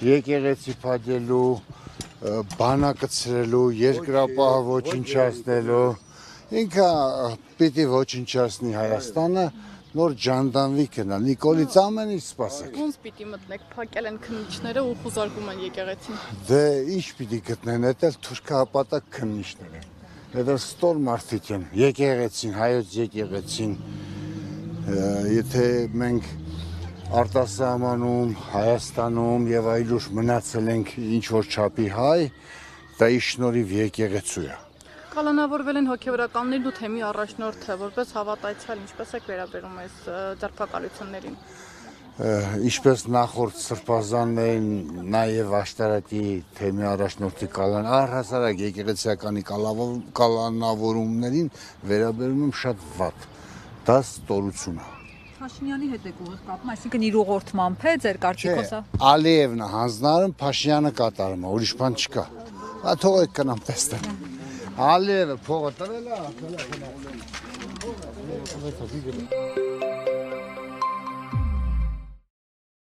եկեղեցի փակելու, բանակցրելու, երկրապահ ոչնչացնելու, ինքը պիտի ոչնչացնի Հայաստանը, նոր ջանդանվի կնա, Նիկոլից ամեն ինչ սպասեք։ Ոնց պիտի մտնեք, փակել են քննիչները ու խուզարկում են եկեղեցին։ Դե ինչ պիտի գտնեն, դա թուրքահապատակ քննիչներ են։ Դա ստոր մարդիկ են, եկեղեցին, հայոց եկեղեցին։ Եթե մենք արտասահմանում, Հայաստանում եւ այլուր մնացել ենք ինչ որ չափի հայ, դա ի շնորհիվ եկեղեցու է։ Կալանավորվել են հոգևորականներն ու թեմի առաջնորդը, որպես հավատացյալ, ինչպես եք վերաբերում այս ձերբակալություններին։ Ինչպես նախորդ սրբազաններին, նաև աշտարակի թեմի առաջնորդի առհասարակ եկեղեցիականի կալանավորումներին վերաբերում եմ շատ վատ։ Դա ստորություն է։ Փաշինյանի հետ եք ուղիղ կապում, այսինքն իր ուղղորդմամբ է ձեր կարծիքոսա։ Ալիևն է հանձնարարում, Փաշինյանը կատարում է, ուրիշ բան չկա։ Թողեք կնամ տեսնեմ։ Ալիևը փողը տվել է,